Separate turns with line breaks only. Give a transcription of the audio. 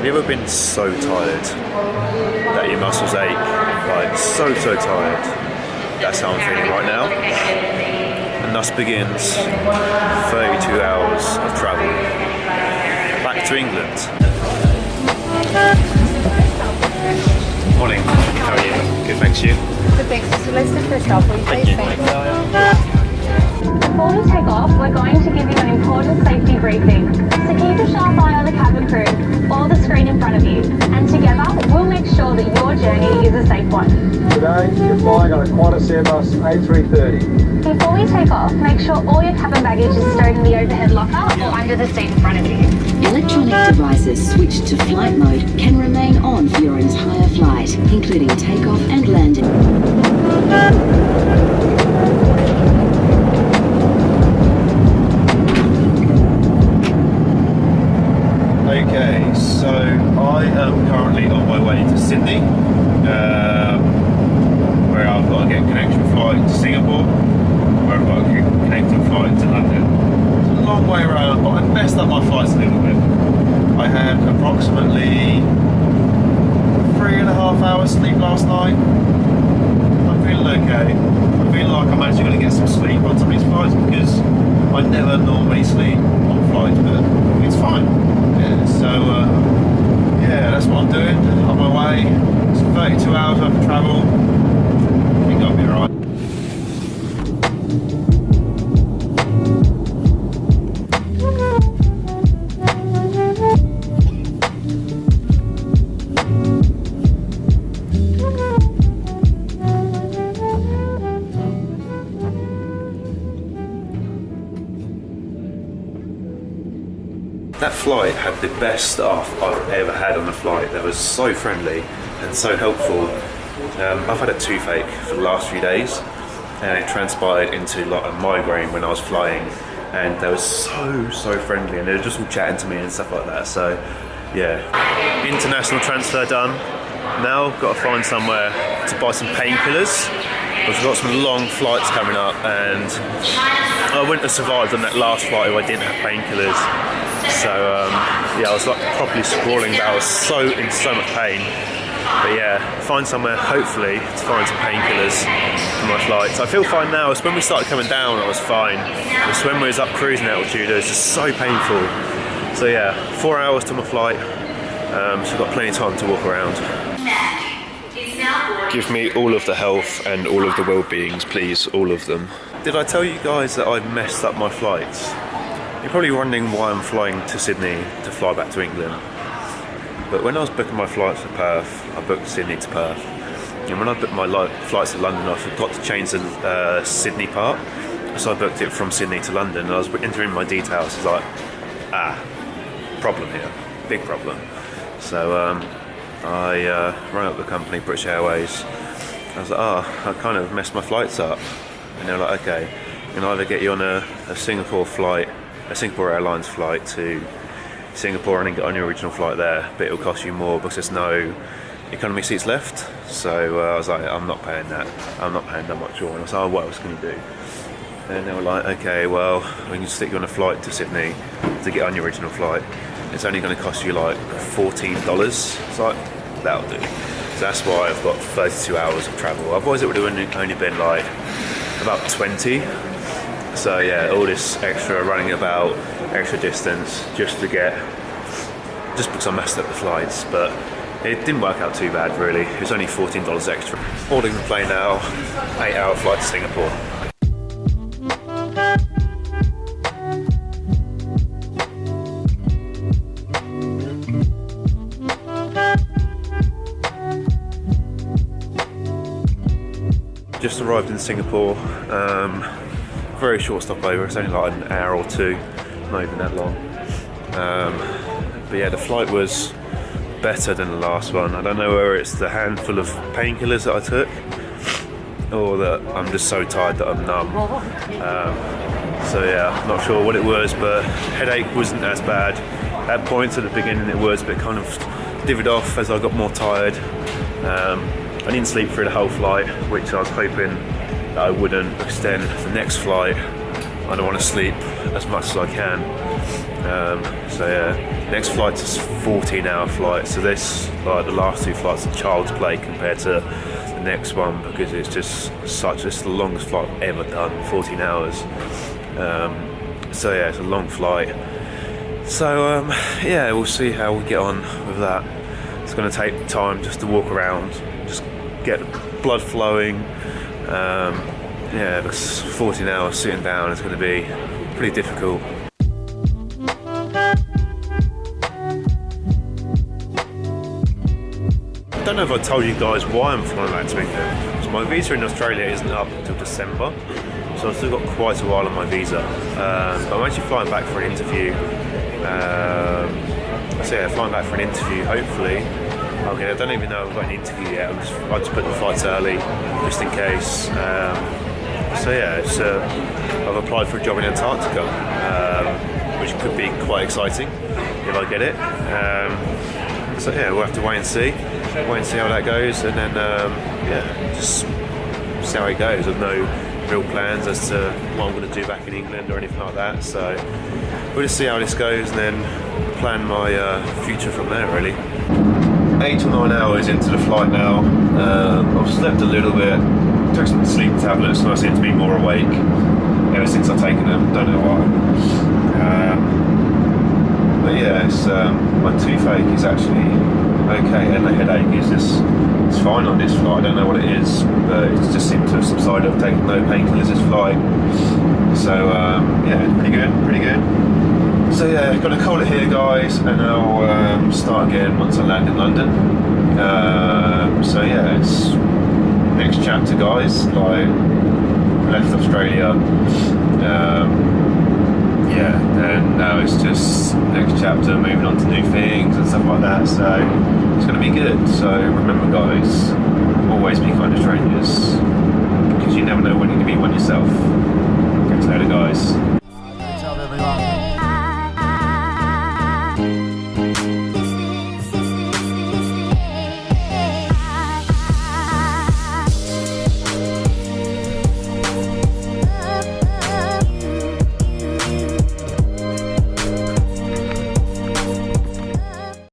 you ever been so tired that your muscles ache? Like so tired. That's how I'm feeling right now. And thus begins 32 hours of travel back to England. Morning, how are you? Good, thanks, you?
Good, thanks. Just let's just first stop, please.
Thank you.
Before we take off, we're going to give you an important safety briefing. So keep a sharp eye on the cabin crew or the screen in front of you. And together, we'll make sure that your journey is a safe one.
Today, you're flying on a Qantas Airbus A330.
Before we take off, make sure all your cabin baggage is stowed in the overhead locker or under the seat in front of you.
Electronic devices switched to flight mode can remain on for your entire flight, including takeoff and landing.
Okay, so I am currently on my way to Sydney, where I've got to get a connection flight to Singapore, where I've got to get a connecting flight to London. It's a long way around, but I messed up my flights a little bit. I had approximately 3.5 hours sleep last night. I'm feeling okay. I'm feeling like I'm actually going to get some sleep on some of these flights because I never normally sleep on flights, but it's fine. Yeah, so yeah, that's what I'm doing. On my way. It's 32 hours worth of travel. I think I'll be alright. That flight had the best staff I've ever had on a flight. They were so friendly and so helpful. I've had a toothache for the last few days and it transpired into like a migraine when I was flying, and they were so friendly and they were just all chatting to me and stuff like that. So yeah, international transfer done. Now I've got to find somewhere to buy some painkillers. We've got some long flights coming up and I wouldn't have survived on that last flight if I didn't have painkillers. So yeah, I was like properly sprawling about. I was in so much pain. But yeah, find somewhere hopefully to find some painkillers for my flights. I feel fine now. It's when we started coming down I was fine. It's when we was up cruising altitude it was just so painful. So yeah, 4 hours to my flight. So I've got plenty of time to walk around. Give me all of the health and all of the well-beings, please, all of them. Did I tell you guys that I messed up my flights? You're probably wondering why I'm flying to Sydney to fly back to England. But when I was booking my flights to Perth, I booked Sydney to Perth. And when I booked my flights to London, I forgot to change the Sydney part. So I booked it from Sydney to London. And I was entering my details. It's like, problem here, big problem. So I rang up the company, British Airways. I was like, I kind of messed my flights up. And they're like, okay, you can either get you on a Singapore Airlines flight to Singapore and then get on your original flight there, but it'll cost you more because there's no economy seats left. So I was like, I'm not paying that. I'm not paying that much more. And I was like, what else can you do? And they were like, okay, well, we can stick you on a flight to Sydney to get on your original flight. It's only going to cost you like $14. It's like, that'll do. So that's why I've got 32 hours of travel. Otherwise it would have only been like about 20. So yeah, all this extra running about, extra distance just because I messed up the flights, but it didn't work out too bad really. It was only $14 extra. Boarding the plane now, 8-hour flight to Singapore. Just arrived in Singapore. Very short stopover, it's only like an hour or two, not even that long. But yeah, the flight was better than the last one. I don't know whether it's the handful of painkillers that I took or that I'm just so tired that I'm numb. So yeah, not sure what it was, but headache wasn't as bad. At points at the beginning it was, but it kind of divvied off as I got more tired. I didn't sleep through the whole flight, which I was hoping that I wouldn't, because then the next flight I don't want to sleep as much as I can. So yeah, next flight's a 14-hour flight. So this, like the last 2 flights, are child's play compared to the next one, because it's just it's the longest flight I've ever done, 14 hours. So yeah, it's a long flight. So yeah, we'll see how we get on with that. It's going to take time just to walk around, just get blood flowing. Yeah, because 14 hours sitting down is going to be pretty difficult. I don't know if I told you guys why I'm flying back to England. So my visa in Australia isn't up until December, so I've still got quite a while on my visa. But I'm actually flying back for an interview. So yeah, flying back for an interview, hopefully. Okay, I don't even know if I've got an interview yet. I just put the flights early, just in case. So yeah, I've applied for a job in Antarctica, which could be quite exciting if I get it. So yeah, we'll have to wait and see how that goes, and then yeah, just see how it goes. I've no real plans as to what I'm going to do back in England or anything like that. So we'll just see how this goes, and then plan my future from there, really. 8 or 9 hours into the flight now. I've slept a little bit, took some sleep tablets, and I seem to be more awake ever since I've taken them. Don't know why. But yeah, my toothache is actually okay, and the headache is it's fine on this flight. I don't know what it is, but it just seemed to have subsided. I've taken no painkillers this flight. So yeah, pretty good. So yeah, gonna call it here, guys, and I'll start again once I land in London. So yeah, it's next chapter, guys. Like, left Australia, yeah, and now it's just next chapter, moving on to new things and stuff like that. So it's gonna be good. So remember, guys, always be kind to strangers, because you never know when you're gonna meet one yourself. Catch you later, guys.